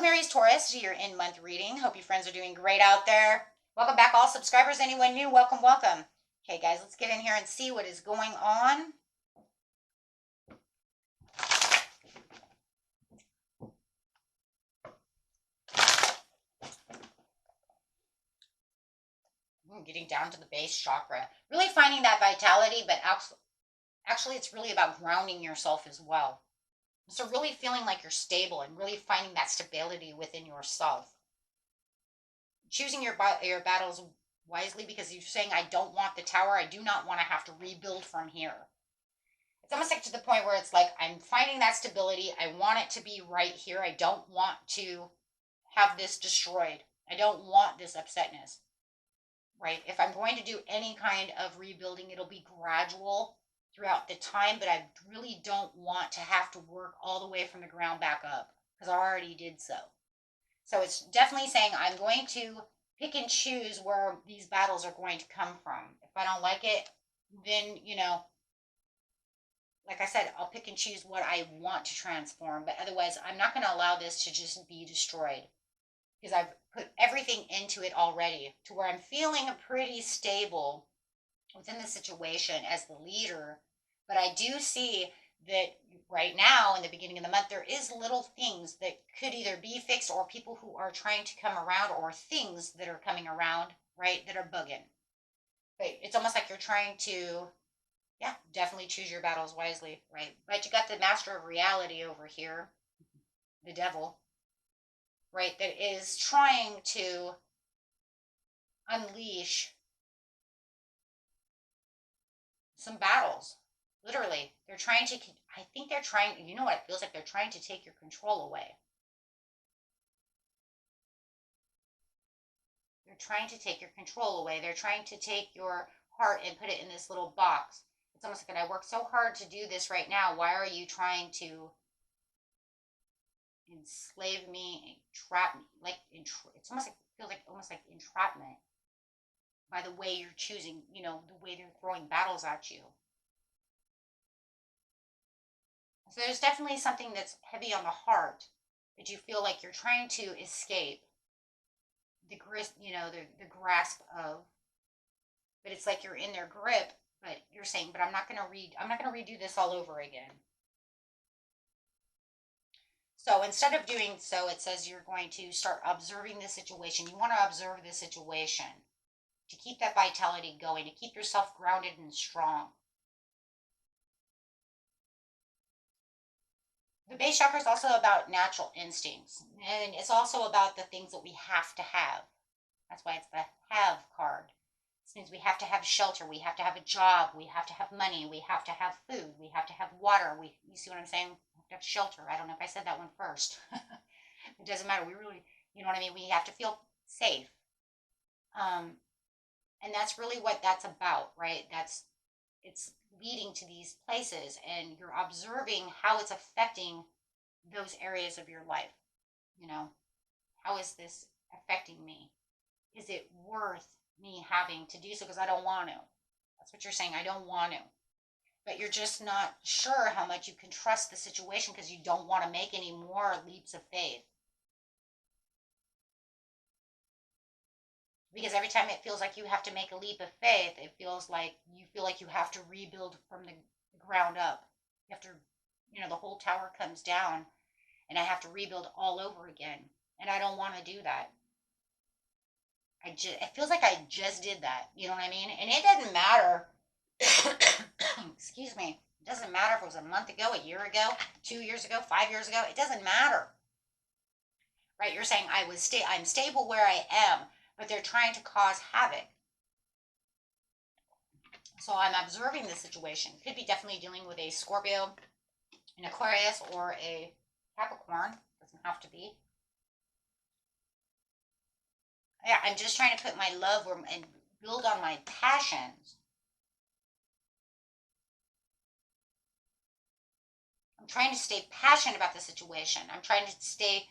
Welcome, Aries, Taurus, to your in-month reading. Hope you friends are doing great out there. Welcome back, all subscribers. Anyone new, welcome, welcome. Okay, guys, let's get in here and see what is going on. Getting down to the base chakra. Really finding that vitality, but actually it's really about grounding yourself as well. So really feeling like you're stable and really finding that stability within yourself. Choosing your battles wisely, because you're saying, I don't want the tower. I do not want to have to rebuild from here. It's almost like to the point where it's like, I'm finding that stability. I want it to be right here. I don't want to have this destroyed. I don't want this upsetness, right? If I'm going to do any kind of rebuilding, it'll be gradual throughout the time, but I really don't want to have to work all the way from the ground back up, because I already did so. So it's definitely saying I'm going to pick and choose where these battles are going to come from. If I don't like it, then, like I said, I'll pick and choose what I want to transform. But otherwise, I'm not going to allow this to just be destroyed, because I've put everything into it already to where I'm feeling pretty stable within the situation as the leader. But I do see that right now in the beginning of the month, there is little things that could either be fixed, or people who are trying to come around, or things that are coming around, right, that are bugging. But it's almost like you're trying to, yeah, definitely choose your battles wisely, right? But you got the master of reality over here, the devil, right, that is trying to unleash some battles. Literally, they're trying to, I think they're trying, you know what it feels like? They're trying to take your control away. They're trying to take your control away. They're trying to take your heart and put it in this little box. It's almost like, I work so hard to do this right now. Why are you trying to enslave me, entrap me? Like, it's almost like, it feels like almost like entrapment by the way you're choosing, the way they're throwing battles at you. So there's definitely something that's heavy on the heart that you feel like you're trying to escape the grasp of, but it's like you're in their grip, but you're saying, but I'm not going to redo this all over again. So instead of doing so, it says you're going to start observing the situation. You want to observe the situation to keep that vitality going, to keep yourself grounded and strong. The base chakra is also about natural instincts, and it's also about the things that we have to have. That's why it's the have card. This means we have to have shelter, we have to have a job, we have to have money, we have to have food, we have to have water. You see what I'm saying? We have to have shelter. I don't know if I said that one first. It doesn't matter. We really, you know what I mean? We have to feel safe. And that's really what that's about, right? It's leading to these places, and you're observing how it's affecting those areas of your life. How is this affecting me? Is it worth me having to do so? Because I don't want to. That's what you're saying. I don't want to. But you're just not sure how much you can trust the situation, because you don't want to make any more leaps of faith. Because every time it feels like you have to make a leap of faith, it feels like you have to rebuild from the ground up. You have to, the whole tower comes down, and I have to rebuild all over again. And I don't want to do that. It feels like I just did that. You know what I mean? And it doesn't matter. Excuse me. It doesn't matter if it was a month ago, a year ago, 2 years ago, 5 years ago. It doesn't matter. Right? You're saying I'm stable where I am, but they're trying to cause havoc. So I'm observing the situation. Could be definitely dealing with a Scorpio, an Aquarius, or a Capricorn. Doesn't have to be. Yeah, I'm just trying to put my love and build on my passions. I'm trying to stay passionate about the situation. I'm trying to stay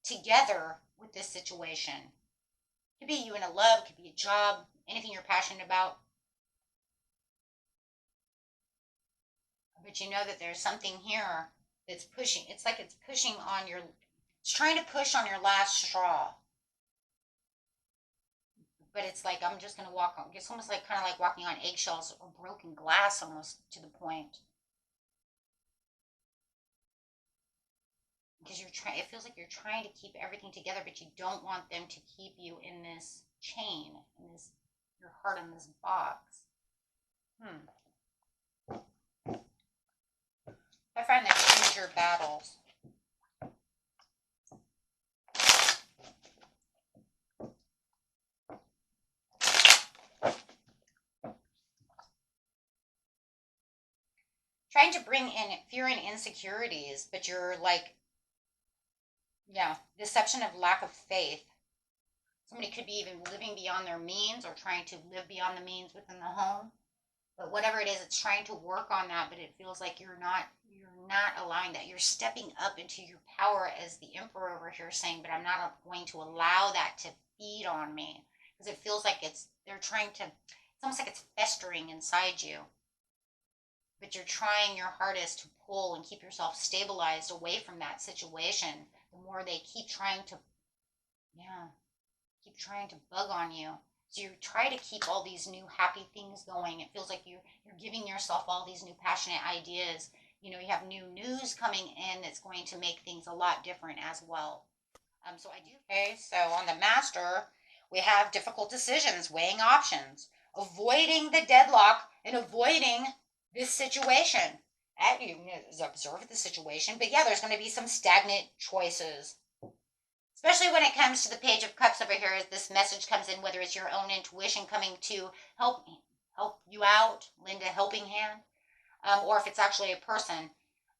together with this situation. It could be you in a love, it could be a job, anything you're passionate about. But you know that there's something here that's pushing. It's like it's pushing on your It's trying to push on your last straw. But it's like, I'm just going to walk on. It's almost like kind of like walking on eggshells or broken glass almost to the point. Because you're trying, it feels like you're trying to keep everything together, but you don't want them to keep you in this chain, in this, your heart in this box. I find that choose your battles. Trying to bring in fear and insecurities, but you're like, yeah, deception of lack of faith. Somebody could be even living beyond their means or trying to live beyond the means within the home. But whatever it is, it's trying to work on that, but it feels like you're not allowing that. You're stepping up into your power as the emperor over here saying, but I'm not going to allow that to feed on me. Because it feels like they're trying to, it's almost like it's festering inside you. But you're trying your hardest to pull and keep yourself stabilized away from that situation. The more they keep trying to bug on you. So you try to keep all these new happy things going. It feels like you're giving yourself all these new passionate ideas. You know, you have new news coming in that's going to make things a lot different as well. So I do. Okay, so on the master, we have difficult decisions, weighing options, avoiding the deadlock, and avoiding this situation. And you observe the situation, but yeah, there's going to be some stagnant choices. Especially when it comes to the Page of Cups over here, as this message comes in, whether it's your own intuition coming to help you out, lend a helping hand, or if it's actually a person,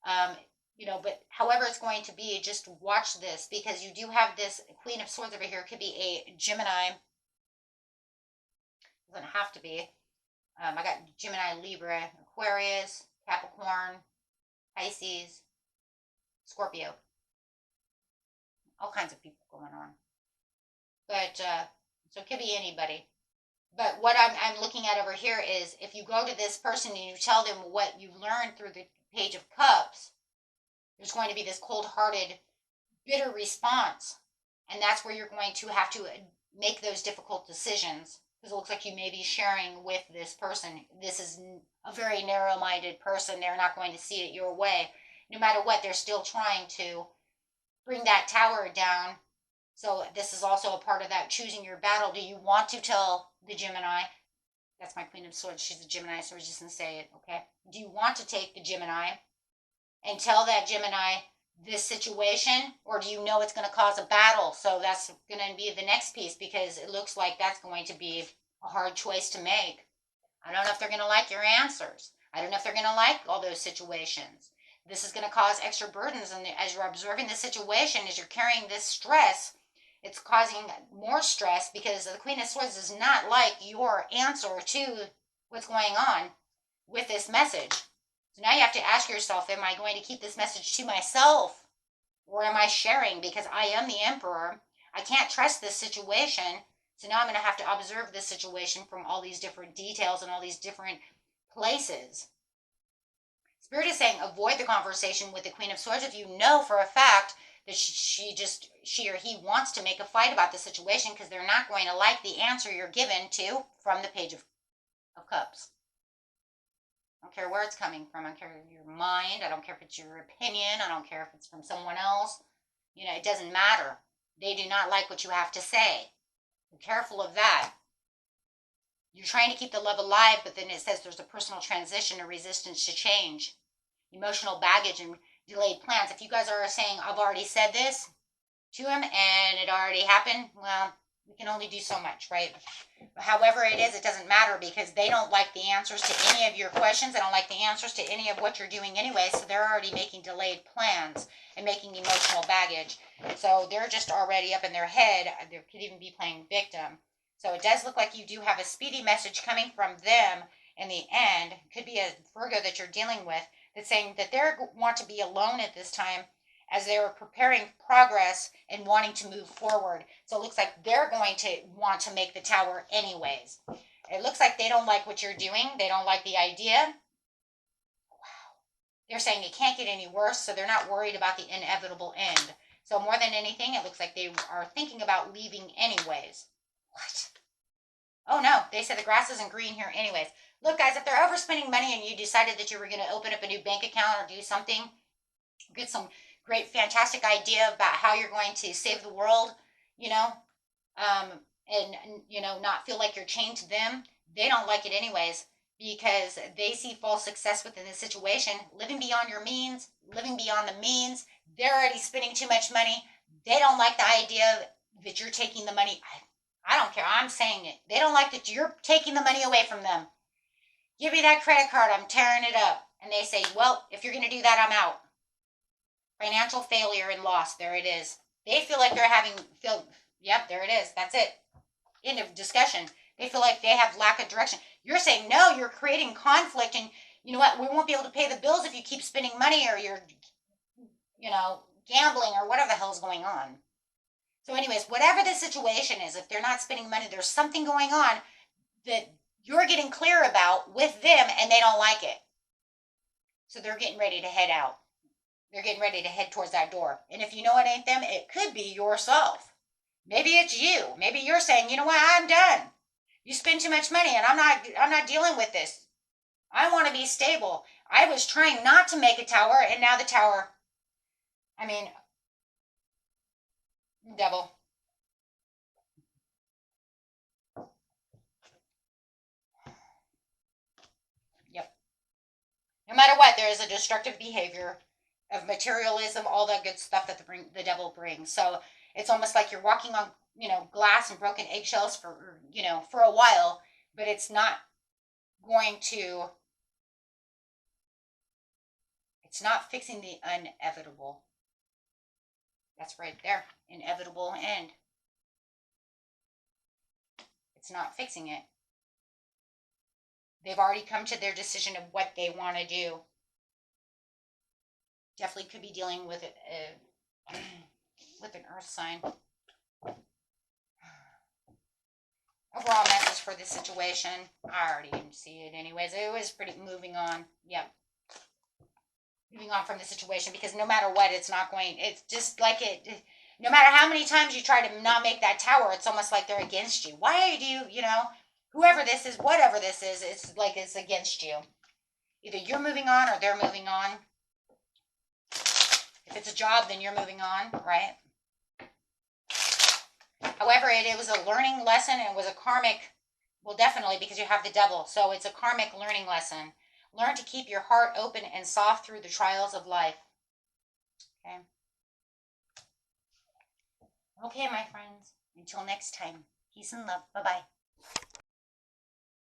but however it's going to be, just watch this, because you do have this Queen of Swords over here. It could be a Gemini. Doesn't have to be. I got Gemini, Libra, Aquarius, Capricorn, Pisces, Scorpio. All kinds of people going on. But, so it could be anybody. But what I'm looking at over here is, if you go to this person and you tell them what you learned through the Page of Cups, there's going to be this cold-hearted, bitter response. And that's where you're going to have to make those difficult decisions. Because it looks like you may be sharing with this person. This is a very narrow-minded person. They're not going to see it your way. No matter what, they're still trying to bring that tower down. So this is also a part of that choosing your battle. Do you want to tell the Gemini? That's my Queen of Swords. She's a Gemini, so we're just going to say it, okay? Do you want to take the Gemini and tell that Gemini this situation? Or do you know it's going to cause a battle? So that's going to be the next piece, because it looks like that's going to be a hard choice to make. I don't know if they're going to like your answers. I don't know if they're going to like all those situations. This is going to cause extra burdens, and as you're observing the situation, as you're carrying this stress, it's causing more stress, because the Queen of Swords does not like your answer to what's going on with this message. So now you have to ask yourself, am I going to keep this message to myself, or am I sharing? Because I am the Emperor. I can't trust this situation, so now I'm going to have to observe this situation from all these different details and all these different places. Spirit is saying avoid the conversation with the Queen of Swords if you know for a fact that she or he wants to make a fight about the situation, because they're not going to like the answer you're given to from the Page of Cups. I don't care where it's coming from. I don't care your mind. I don't care if it's your opinion. I don't care if it's from someone else. It doesn't matter. They do not like what you have to say. Be careful of that. You're trying to keep the love alive, but then it says there's a personal transition, a resistance to change, emotional baggage, and delayed plans. If you guys are saying, I've already said this to him and it already happened, well, we can only do so much, right? However it is, it doesn't matter, because they don't like the answers to any of your questions. They don't like the answers to any of what you're doing anyway, so they're already making delayed plans and making emotional baggage. So they're just already up in their head. They could even be playing victim. So it does look like you do have a speedy message coming from them in the end. It could be a Virgo that you're dealing with that's saying that they want to be alone at this time, as they're preparing progress and wanting to move forward. So it looks like they're going to want to make the tower anyways. It looks like they don't like what you're doing. They don't like the idea. Wow. They're saying it can't get any worse, so they're not worried about the inevitable end. So more than anything, it looks like they are thinking about leaving anyways. What? Oh no, they said the grass isn't green here anyways. Look guys, if they're overspending money and you decided that you were going to open up a new bank account or do something, get some great, fantastic idea about how you're going to save the world, you know, and, you know, not feel like you're chained to them, they don't like it anyways because they see false success within the situation, living beyond your means, living beyond the means. They're already spending too much money. They don't like the idea that you're taking the money. I don't care. I'm saying it. They don't like that you're taking the money away from them. Give me that credit card. I'm tearing it up. And they say, well, if you're going to do that, I'm out. Financial failure and loss. There it is. They feel like they're yep, there it is. That's it. End of discussion. They feel like they have lack of direction. You're saying, no, you're creating conflict. And you know what? We won't be able to pay the bills if you keep spending money or you're, you know, gambling or whatever the hell's going on. So anyways, whatever the situation is, if they're not spending money, there's something going on that you're getting clear about with them and they don't like it. So they're getting ready to head out. They're getting ready to head towards that door. And if you know it ain't them, it could be yourself. Maybe it's you. Maybe you're saying, you know what, I'm done. You spend too much money and I'm not dealing with this. I want to be stable. I was trying not to make a tower and now the tower, I mean, devil. Yep. No matter what, there is a destructive behavior of materialism, all that good stuff that the devil brings. So it's almost like you're walking on, you know, glass and broken eggshells for, you know, for a while, but it's not going to, it's not fixing the inevitable. That's right there, inevitable end. It's not fixing it. They've already come to their decision of what they want to do. Definitely could be dealing with it with an earth sign. Overall message for this situation. I already didn't see it anyways. It was pretty moving on. Yep. Moving on from the situation because no matter what, it's not going, it's just like it, no matter how many times you try to not make that tower, it's almost like they're against you. Why do you know, whoever this is, whatever this is, it's like it's against you. Either you're moving on or they're moving on. If it's a job, then you're moving on, right? However, it was a learning lesson and it was a karmic, well, definitely because you have the devil. So it's a karmic learning lesson. Learn to keep your heart open and soft through the trials of life. Okay. Okay, my friends. Until next time. Peace and love. Bye-bye.